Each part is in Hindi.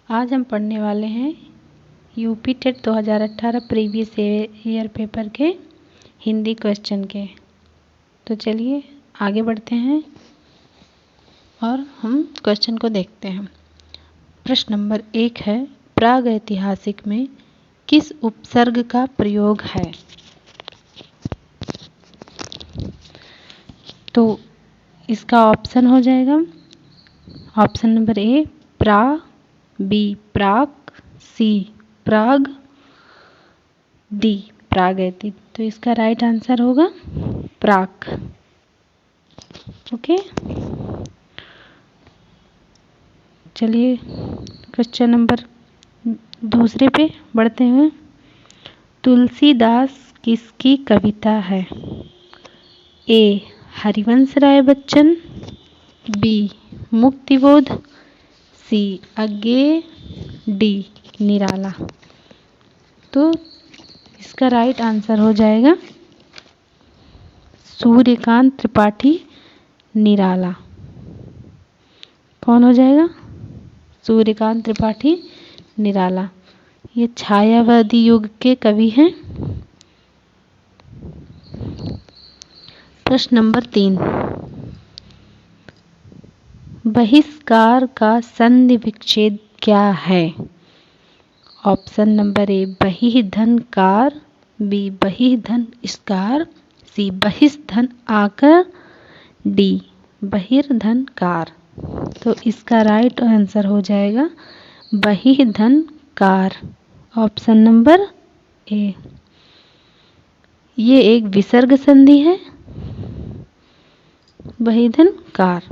आज हम पढ़ने वाले हैं UP TET 2018 previous year paper के हिंदी क्वेश्चन के। तो चलिए आगे बढ़ते हैं और हम क्वेश्चन को देखते हैं। प्रश्न नंबर 1 है, प्रागैतिहासिक में किस उपसर्ग का प्रयोग है? तो इसका ऑप्शन हो जाएगा ऑप्शन नंबर ए प्रा, बी प्राक, सी प्राग, डी प्रागैतिक। तो इसका राइट आंसर होगा प्राक। ओके, चलिए क्वेश्चन नंबर दूसरे पे बढ़ते हैं। तुलसीदास किसकी कविता है? ए हरिवंश राय बच्चन, बी मुक्तिबोध, सी अज्ञेय, डी निराला। तो इसका राइट आंसर हो जाएगा सूर्यकांत त्रिपाठी निराला। कौन हो जाएगा? सूर्यकांत त्रिपाठी निराला। ये छायावादी युग के कवि हैं। प्रश्न नंबर 3, बहिष्कार का संधि विच्छेद क्या है? ऑप्शन नंबर ए बहिर्धन कार, बी बहिर्धन स्कार, सी बहिष्धन आकर, डी बहिर्धन कार। तो इसका राइट आंसर हो जाएगा बहिर्धन कार, ऑप्शन नंबर ए। ये एक विसर्ग संधि है, बहिर्धन कार।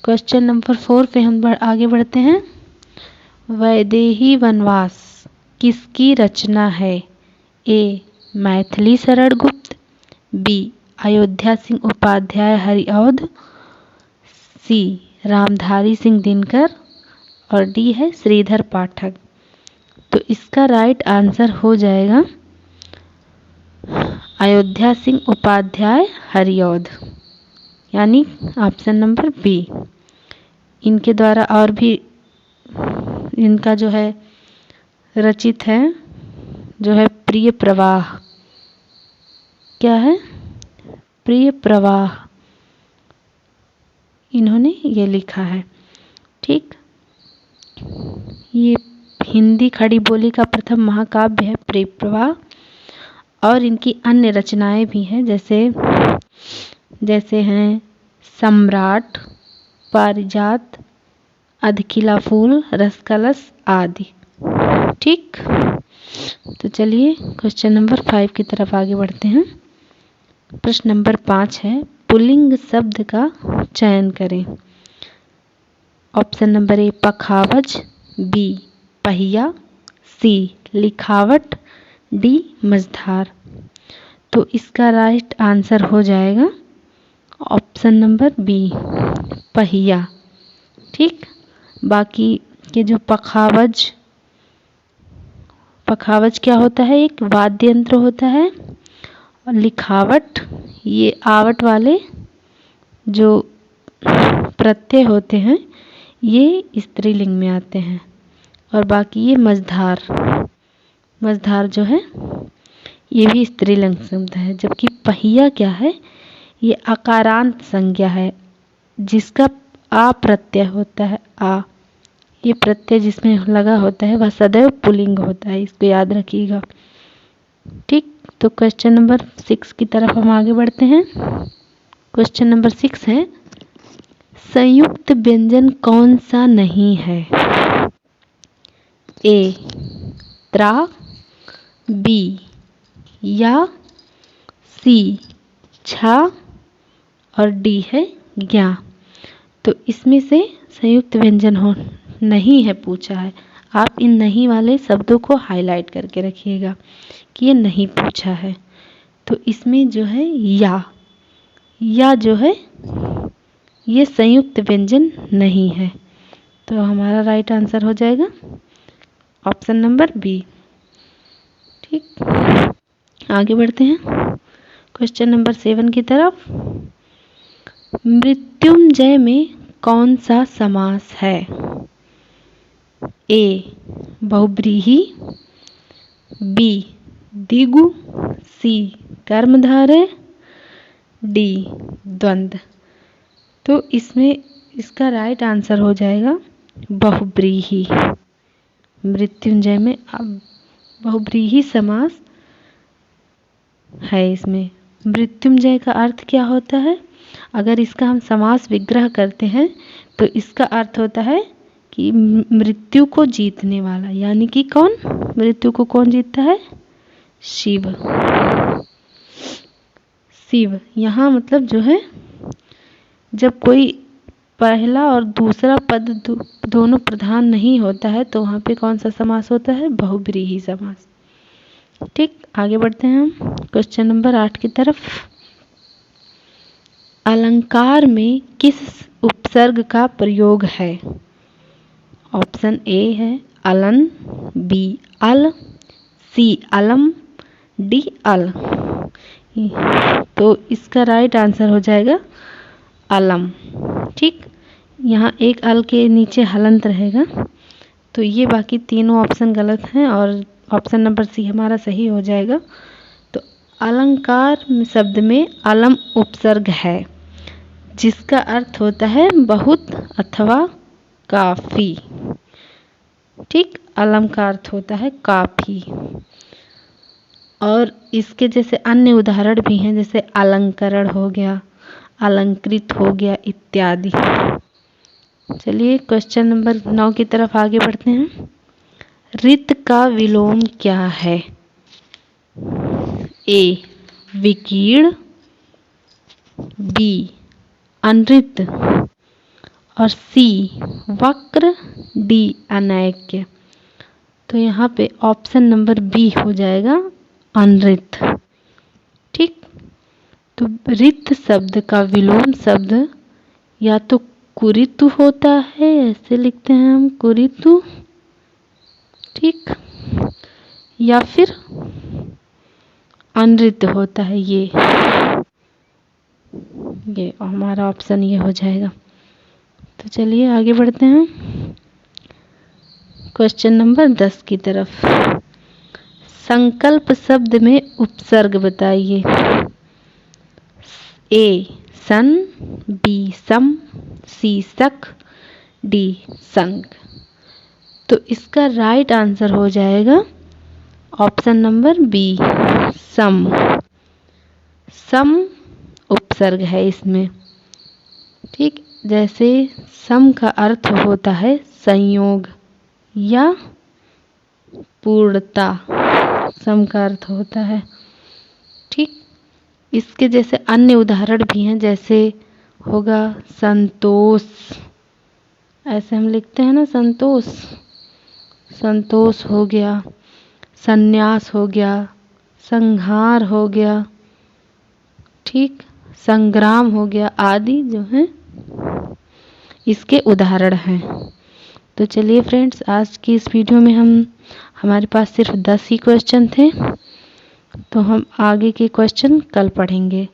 क्वेश्चन नंबर 4 पे हम आगे बढ़ते हैं। वैदेही वनवास किसकी रचना है? ए मैथिली शरण गुप्त, बी अयोध्या सिंह उपाध्याय हरिऔध, सी रामधारी सिंह दिनकर, और डी है श्रीधर पाठक। तो इसका राइट आंसर हो जाएगा अयोध्या सिंह उपाध्याय हरिऔध, यानी ऑप्शन नंबर बी। इनके द्वारा और भी इनका जो है रचित है, जो है प्रिय प्रवाह। क्या है? प्रिय प्रवाह, इन्होंने ये लिखा है। ठीक, ये हिंदी खड़ी बोली का प्रथम महाकाव्य है प्रिय प्रवाह। और इनकी अन्य रचनाएं भी हैं, जैसे हैं सम्राट, पारिजात, अधखिला फूल, रसकलश आदि। ठीक, तो चलिए क्वेश्चन नंबर 5 की तरफ आगे बढ़ते हैं। प्रश्न नंबर 5 है, पुल्लिंग शब्द का चयन करें। ऑप्शन नंबर ए पखावज, बी पहिया, सी लिखावट, डी मझधार। तो इसका राइट आंसर हो जाएगा ऑप्शन नंबर बी पहिया। ठीक, बाकी के जो पखावज क्या होता है? एक वाद्य यंत्र होता है। और लिखावट, ये आवट वाले जो प्रत्यय होते हैं, ये स्त्रीलिंग में आते हैं। और बाकी ये मझधार जो है ये भी स्त्रीलिंग शब्द है। जबकि पहिया क्या है? ये आकारांत संज्ञा है, जिसका आ प्रत्यय होता है। आ, ये प्रत्यय जिसमें लगा होता है वह सदैव पुल्लिंग होता है, इसको याद रखिएगा। ठीक, तो क्वेश्चन नंबर 6 की तरफ हम आगे बढ़ते हैं। क्वेश्चन नंबर 6 है, संयुक्त व्यंजन कौन सा नहीं है? ए त्रा, बी या, सी छा, और डी है ज्ञा। तो इसमें से संयुक्त व्यंजन हो नहीं है पूछा है। आप इन नहीं वाले शब्दों को हाईलाइट करके रखिएगा कि ये नहीं पूछा है। तो इसमें जो है या जो है ये संयुक्त व्यंजन नहीं है। तो हमारा राइट आंसर हो जाएगा ऑप्शन नंबर बी। ठीक, आगे बढ़ते हैं क्वेश्चन नंबर 7 की तरफ। मृत्युंजय में कौन सा समास है? ए बहुव्रीहि, बी द्विगु, सी कर्मधारय, डी द्वंद्व। तो इसमें इसका राइट आंसर हो जाएगा बहुव्रीहि। मृत्युंजय में अब बहुव्रीहि समास है। इसमें मृत्युंजय का अर्थ क्या होता है? अगर इसका हम समास विग्रह करते हैं तो इसका अर्थ होता है कि मृत्यु को जीतने वाला, यानी कि कौन? मृत्यु को कौन जीतता है? शिव। शिव यहाँ मतलब जो है, जब कोई पहला और दूसरा पद दोनों प्रधान नहीं होता है तो वहाँ पे कौन सा समास होता है? बहुव्रीहि समास। ठीक, आगे बढ़ते हैं हम क्वेश्चन नंबर 8 की तरफ। अलंकार में किस उपसर्ग का प्रयोग है? ऑप्शन ए है अलन, बी अल, सी अलम, डी अल। तो इसका राइट आंसर हो जाएगा अलम। ठीक, यहाँ एक अल के नीचे हलंत रहेगा, तो ये बाकी तीनों ऑप्शन गलत हैं और ऑप्शन नंबर सी हमारा सही हो जाएगा। तो अलंकार शब्द में अलम उपसर्ग है, जिसका अर्थ होता है बहुत अथवा काफी। ठीक, अलम का अर्थ होता है काफी। और इसके जैसे अन्य उदाहरण भी हैं, जैसे अलंकरण हो गया, अलंकृत हो गया इत्यादि। चलिए क्वेश्चन नंबर 9 की तरफ आगे बढ़ते हैं। रित का विलोम क्या है? ए विकीर्ण, बी अनृत और सी वक्र, डी अनैक्य। तो यहाँ पे ऑप्शन नंबर बी हो जाएगा अनृत। ठीक, तो रित शब्द का विलोम शब्द या तो कुरितु होता है, ऐसे लिखते हैं हम कुरितु, ठीक, या फिर अनृत होता है ये हमारा ऑप्शन ये हो जाएगा। तो चलिए आगे बढ़ते हैं क्वेश्चन नंबर 10 की तरफ। संकल्प शब्द में उपसर्ग बताइए। ए सन, बी सम, सी सख, डी संग। तो इसका राइट आंसर हो जाएगा ऑप्शन नंबर बी सम। सम उपसर्ग है इसमें। ठीक, जैसे सम का अर्थ होता है संयोग या पूर्णता, सम का अर्थ होता है। ठीक, इसके जैसे अन्य उदाहरण भी हैं, जैसे होगा संतोष, ऐसे हम लिखते हैं ना संतोष, संतोष हो गया, संन्यास हो गया, संहार हो गया, ठीक, संग्राम हो गया, आदि जो हैं इसके उदाहरण हैं। तो चलिए फ्रेंड्स, आज की इस वीडियो में हमारे पास सिर्फ 10 ही क्वेश्चन थे, तो हम आगे के क्वेश्चन कल पढ़ेंगे।